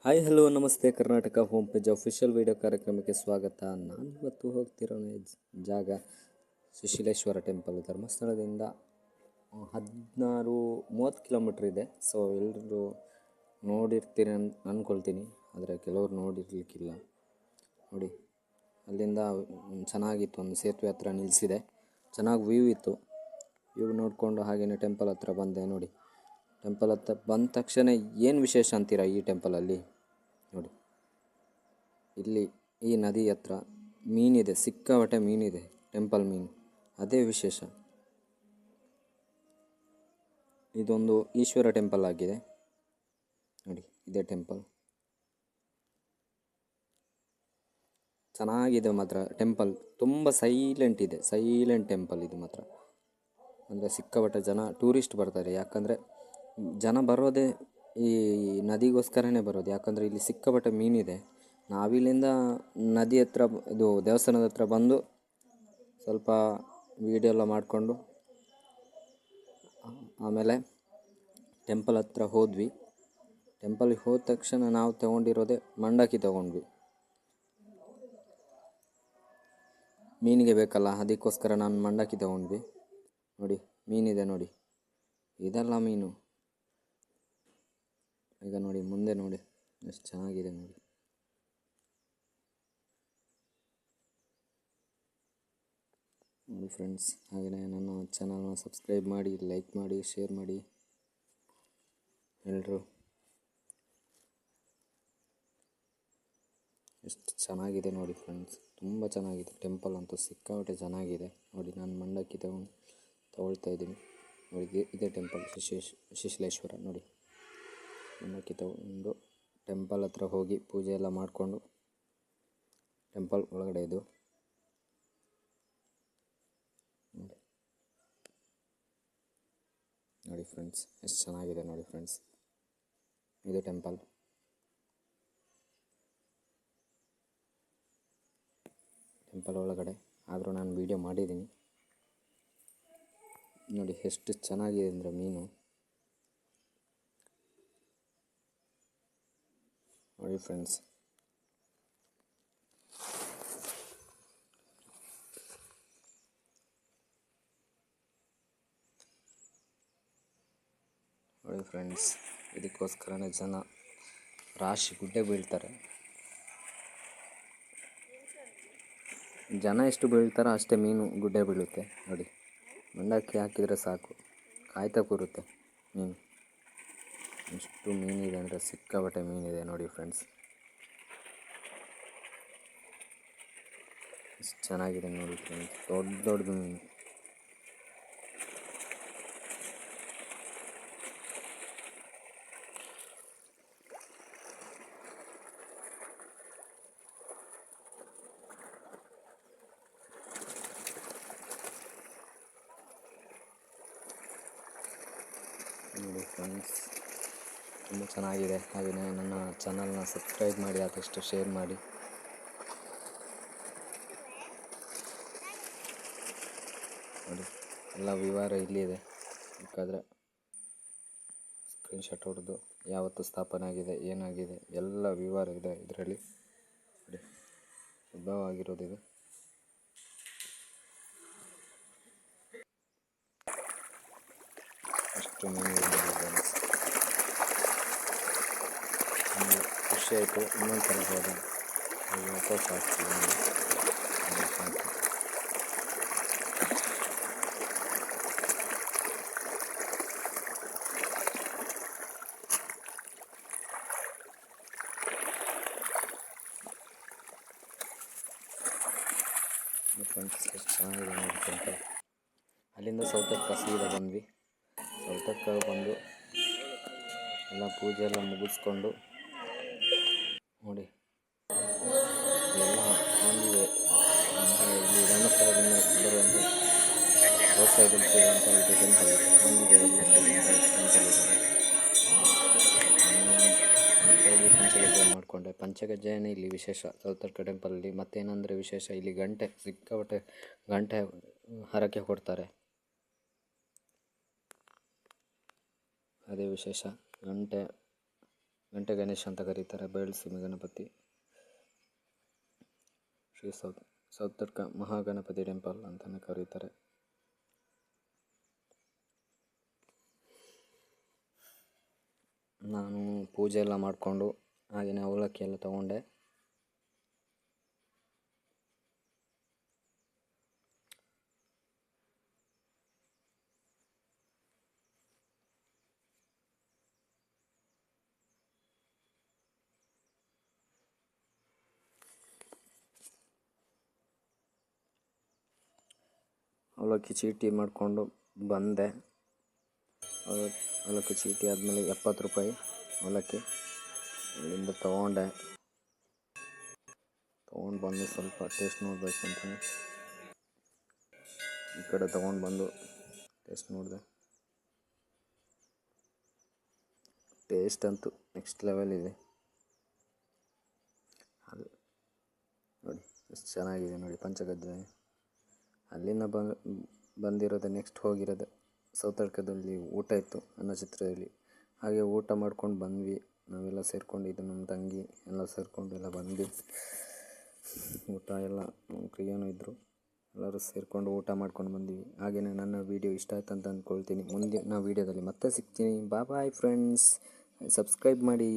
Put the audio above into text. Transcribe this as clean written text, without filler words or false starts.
Hi hello ನಮಸ್ತೆ Karnataka home page official video ಕಾರ್ಯಕ್ರಮಕ್ಕೆ ಸ್ವಾಗತ. ನಾನಿವತ್ತು ಹೋಗ್ತಿರೋ ಜಾಗ ಸುಶೀಲೇಶ್ವರ ಟೆಂಪಲ್. ಧರ್ಮಸ್ಥಳದಿಂದ 30 ಕಿಲೋಮೀಟ್ರ್ ಇದೆ. ಸೊ ಎಲ್ಲರೂ ನೋಡಿರ್ತೀರಿ ಅಂದ್ಕೊಳ್ತೀನಿ, ಆದರೆ ಕೆಲವರು ನೋಡಿರ್ಲಿಕ್ಕಿಲ್ಲ. ನೋಡಿ, ಅಲ್ಲಿಂದ ಚೆನ್ನಾಗಿತ್ತು, ಒಂದು ಸೇತುವೆ ಹತ್ರ ನಿಲ್ಲಿಸಿದೆ, ಚೆನ್ನಾಗಿ ವ್ಯೂ ಇತ್ತು. ವ್ಯೂ ನೋಡಿಕೊಂಡು ಹಾಗೆಯೇ ಟೆಂಪಲ್ ಹತ್ರ ಬಂದೆ. ನೋಡಿ, ಟೆಂಪಲ್ ಹತ್ರ ಬಂದ ತಕ್ಷಣ ಏನು ವಿಶೇಷ ಅಂತೀರಾ ಈ ಟೆಂಪಲಲ್ಲಿ? ನೋಡಿ, ಇಲ್ಲಿ ಈ ನದಿ ಹತ್ರ ಮೀನಿದೆ, ಸಿಕ್ಕಾಪಟ್ಟೆ ಮೀನಿದೆ, ಟೆಂಪಲ್ ಮೀನು, ಅದೇ ವಿಶೇಷ. ಇದೊಂದು ಈಶ್ವರ ಟೆಂಪಲ್ ಆಗಿದೆ. ನೋಡಿ, ಇದೇ ಟೆಂಪಲ್ ಚೆನ್ನಾಗಿದೆ ಮಾತ್ರ. ಟೆಂಪಲ್ ತುಂಬ ಸೈಲೆಂಟ್ ಇದೆ, ಸೈಲೆಂಟ್ ಟೆಂಪಲ್ ಇದು ಮಾತ್ರ. ಅಂದರೆ ಸಿಕ್ಕಾಪಟ್ಟೆ ಜನ ಟೂರಿಸ್ಟ್ ಬರ್ತಾರೆ, ಯಾಕಂದರೆ ಜನ ಬರೋದೇ ಈ ನದಿಗೋಸ್ಕರನೇ ಬರೋದು. ಯಾಕಂದರೆ ಇಲ್ಲಿ ಸಿಕ್ಕಾಪಟ್ಟೆ ಮೀನಿದೆ. ನಾವಿಲ್ಲಿಂದ ನದಿ ಹತ್ರ, ಇದು ದೇವಸ್ಥಾನದ ಹತ್ರ ಬಂದು ಸ್ವಲ್ಪ ವೀಡಿಯೋ ಎಲ್ಲ ಮಾಡಿಕೊಂಡು ಆಮೇಲೆ ಟೆಂಪಲ್ ಹತ್ರ ಹೋದ್ವಿ. ಟೆಂಪಲ್ಗೆ ಹೋದ ತಕ್ಷಣ ನಾವು ತೊಗೊಂಡಿರೋದೇ ಮಂಡಕ್ಕಿ ತೊಗೊಂಡ್ವಿ. ಮೀನಿಗೆ ಬೇಕಲ್ಲ, ಅದಕ್ಕೋಸ್ಕರ ನಾನು ಮಂಡಕ್ಕಿ ತೊಗೊಂಡ್ವಿ. ನೋಡಿ, ಮೀನಿದೆ ನೋಡಿ, ಇದೆಲ್ಲ ಮೀನು. ಈಗ ನೋಡಿ, ಮುಂದೆ ನೋಡಿ ಎಷ್ಟು ಚೆನ್ನಾಗಿದೆ ನೋಡಿ. ನೋಡಿ ಫ್ರೆಂಡ್ಸ್, ಹಾಗೆಯೇ ನನ್ನ ಚಾನಲ್ನ ಸಬ್ಸ್ಕ್ರೈಬ್ ಮಾಡಿ, ಲೈಕ್ ಮಾಡಿ, ಶೇರ್ ಮಾಡಿ ಎಲ್ಲರೂ. ಎಷ್ಟು ಚೆನ್ನಾಗಿದೆ ನೋಡಿ ಫ್ರೆಂಡ್ಸ್, ತುಂಬ ಚೆನ್ನಾಗಿದೆ. ಟೆಂಪಲ್ ಅಂತೂ ಸಿಕ್ಕಾಪಟ್ಟೆ ಚೆನ್ನಾಗಿದೆ. ನೋಡಿ, ನಾನು ಮಂಡಕ್ಕಿ ತಗೊಳ್ತಾ ಇದ್ದೀನಿ. ನೋಡಿ, ಇದೇ ಟೆಂಪಲ್ ಸುಶೀಲೇಶ್ವರ. ನೋಡಿ, ಮಂಡಕ್ಕಿ ತಗೊಂಡು ಟೆಂಪಲ್ ಹತ್ರ ಹೋಗಿ ಪೂಜೆ ಎಲ್ಲ ಮಾಡಿಕೊಂಡು ಟೆಂಪಲ್ ಒಳಗಡೆ ಇದು ನೋಡಿ ಫ್ರೆಂಡ್ಸ್, ಎಷ್ಟು ಚೆನ್ನಾಗಿದೆ ನೋಡಿ ಫ್ರೆಂಡ್ಸ್, ಇದು ಟೆಂಪಲ್ ಒಳಗಡೆ. ಆದರೂ ನಾನು ವಿಡಿಯೋ ಮಾಡಿದ್ದೀನಿ. ನೋಡಿ ಎಷ್ಟು ಚೆನ್ನಾಗಿದೆ ಅಂದರೆ ಮೀನು. ನೋಡಿ ಫ್ರೆಂಡ್ಸ್, ನೋಡಿ ಫ್ರೆಂಡ್ಸ್, ಇದಕ್ಕೋಸ್ಕರನೇ ಜನ ರಾಶಿ ಗುಡ್ಡೆ ಬೀಳ್ತಾರೆ. ಜನ ಎಷ್ಟು ಬೀಳ್ತಾರೋ ಅಷ್ಟೇ ಮೀನು ಗುಡ್ಡೆ ಬೀಳುತ್ತೆ. ನೋಡಿ, ಮಂಡಕ್ಕಿ ಹಾಕಿದರೆ ಸಾಕು, ಕಾಯ್ತಾ ಕೂರುತ್ತೆ ಮೀನು. ಎಷ್ಟು ಮೀನಿದೆ ಅಂದರೆ ಸಿಕ್ಕಾಪಟ್ಟೆ ಮೀನಿದೆ ನೋಡಿ ಫ್ರೆಂಡ್ಸ್, ಎಷ್ಟು ಚೆನ್ನಾಗಿದೆ ನೋಡಿ ಫ್ರೆಂಡ್ಸ್, ದೊಡ್ಡದು ಮೀನು. ನೋಡಿ ಫ್ರೆಂಡ್ಸ್, ತುಂಬ ಚೆನ್ನಾಗಿದೆ. ಹಾಗೆಯೇ ನನ್ನ ಚಾನಲ್ನ ಸಬ್ಸ್ಕ್ರೈಬ್ ಮಾಡಿ, ಆದಷ್ಟು ಶೇರ್ ಮಾಡಿ. ನೋಡಿ, ಎಲ್ಲ ವಿವರ ಇಲ್ಲಿದೆ, ಬೇಕಾದರೆ ಸ್ಕ್ರೀನ್ಶಾಟ್ ಹೊಡೆದು ಯಾವತ್ತು ಸ್ಥಾಪನೆ ಆಗಿದೆ, ಏನಾಗಿದೆ ಎಲ್ಲ ವಿವರ ಇದೆ ಇದರಲ್ಲಿ. ನೋಡಿ, ಉದ್ಭವ ಆಗಿರೋದಿದೆ. ಅಷ್ಟು ಮೀನಿದೆ ನೋಡಿ ಫ್ರೆಂಡ್ಸ್. ನಮಗೆ ಖುಷಿ ಆಯಿತು. ಇನ್ನೊಂದು ಸಲ ಹೋದ ವಾಪಸ್ ಆಗ್ತೀವಿ. ಫ್ರೆಂಡ್ಸ್, ಎಷ್ಟು ಚೆನ್ನಾಗಿದೆ ನೋಡಿ ಟೆಂಪಲ್. ಅಲ್ಲಿಂದ ಸೌತಡ್ಕ ಸೀದಾ ಬಂದ್ವಿ. ಸೌತಡ್ಕ ಬಂದು ಎಲ್ಲ ಪೂಜೆ ಎಲ್ಲ ಮುಗಿಸ್ಕೊಂಡು ನೋಡಿ, ಎಲ್ಲ ಆಗಿದೆ. ಇಲ್ಲಿ ಧರ್ಮಸ್ಥಳದಿಂದ ಬರುವಂಥ ರೋಡ್ ಸೈಡಲ್ಲಿ ಸಿಗುವಂಥ ಇದು ಟೆಂಪಲ್ ಇದೆ. ಆಂಜನೇಯ ಎಲ್ಲ ಸಿಗುವಂಥ ಟೆಂಪಲ್ ಇದೆ. ಹೋಗಿ ಪಂಚಗಜ್ಜಾಯ ಮಾಡಿಕೊಂಡೆ. ಪಂಚಗಜ್ಜಾಯನೇ ಇಲ್ಲಿ ವಿಶೇಷ ಸೌತಡ್ಕ ಟೆಂಪಲಲ್ಲಿ. ಮತ್ತೇನಂದರೆ ವಿಶೇಷ, ಇಲ್ಲಿ ಗಂಟೆ, ಸಿಕ್ಕಾಪಟ್ಟೆ ಗಂಟೆ ಹರಕೆ ಕೊಡ್ತಾರೆ, ಅದೇ ವಿಶೇಷ. ಗಂಟೆ ಗಂಟೆ ಗಣೇಶ ಅಂತ ಕರೀತಾರೆ. ಬಯಲುಸೀಮೆ ಗಣಪತಿ, ಶ್ರೀ ಸೌತಡ್ಕ ಮಹಾಗಣಪತಿ ಟೆಂಪಲ್ ಅಂತಲೇ ಕರೀತಾರೆ. ನಾನು ಪೂಜೆ ಎಲ್ಲ ಮಾಡಿಕೊಂಡು ಹಾಗೆಯೇ ಅವಲಕ್ಕಿ ಎಲ್ಲ ತಗೊಂಡೆ. ಅವಲಕ್ಕಿ ಚೀಟಿ ಮಾಡಿಕೊಂಡು ಬಂದೆ. ಅವಲಕ್ಕಿ ಚೀಟಿ ಆದಮೇಲೆ 70 ರೂಪಾಯಿ ಅವಲಕ್ಕಿ ಅಲ್ಲಿಂದ ತೊಗೊಂಡು ಬಂದು ಸ್ವಲ್ಪ ಟೇಸ್ಟ್ ನೋಡಬೇಕು ಅಂತಲೇ ಈ ಕಡೆ ತೊಗೊಂಡು ಬಂದು ಟೇಸ್ಟ್ ನೋಡಿದೆ. ಟೇಸ್ಟ್ ಅಂತೂ ನೆಕ್ಸ್ಟ್ ಲೆವೆಲ್ ಇದೆ. ಅದು ನೋಡಿ ಎಷ್ಟು ಚೆನ್ನಾಗಿದೆ ನೋಡಿ, ಪಂಚಗಜ್ಜಾಯ. ಅಲ್ಲಿಂದ ಬಂದಿರೋದು ನೆಕ್ಸ್ಟ್ ಹೋಗಿರೋದು ಸೌತಡ್ಕದಲ್ಲಿ ಊಟ ಇತ್ತು ಅನ್ನಚಿತ್ರದಲ್ಲಿ. ಹಾಗೆ ಊಟ ಮಾಡ್ಕೊಂಡು ಬಂದ್ವಿ ನಾವೆಲ್ಲ ಸೇರ್ಕೊಂಡು, ಇದು ನಮ್ಮ ತಂಗಿ ಎಲ್ಲ ಸೇರಿಕೊಂಡು ಎಲ್ಲ ಬಂದ್ವಿ. ಊಟ ಎಲ್ಲ ಪ್ರಿಯನೂ ಇದ್ದರು, ಎಲ್ಲರೂ ಸೇರಿಕೊಂಡು ಊಟ ಮಾಡ್ಕೊಂಡು ಬಂದ್ವಿ. ಹಾಗೆಯೇ ನನ್ನ ವೀಡಿಯೋ ಇಷ್ಟ ಆಯ್ತು ಅಂತ ಅಂದ್ಕೊಳ್ತೀನಿ. ಮುಂದಿನ ವೀಡಿಯೋದಲ್ಲಿ ಮತ್ತೆ ಸಿಗ್ತೀನಿ. ಬಾಯ್ ಫ್ರೆಂಡ್ಸ್, ಸಬ್ಸ್ಕ್ರೈಬ್ ಮಾಡಿ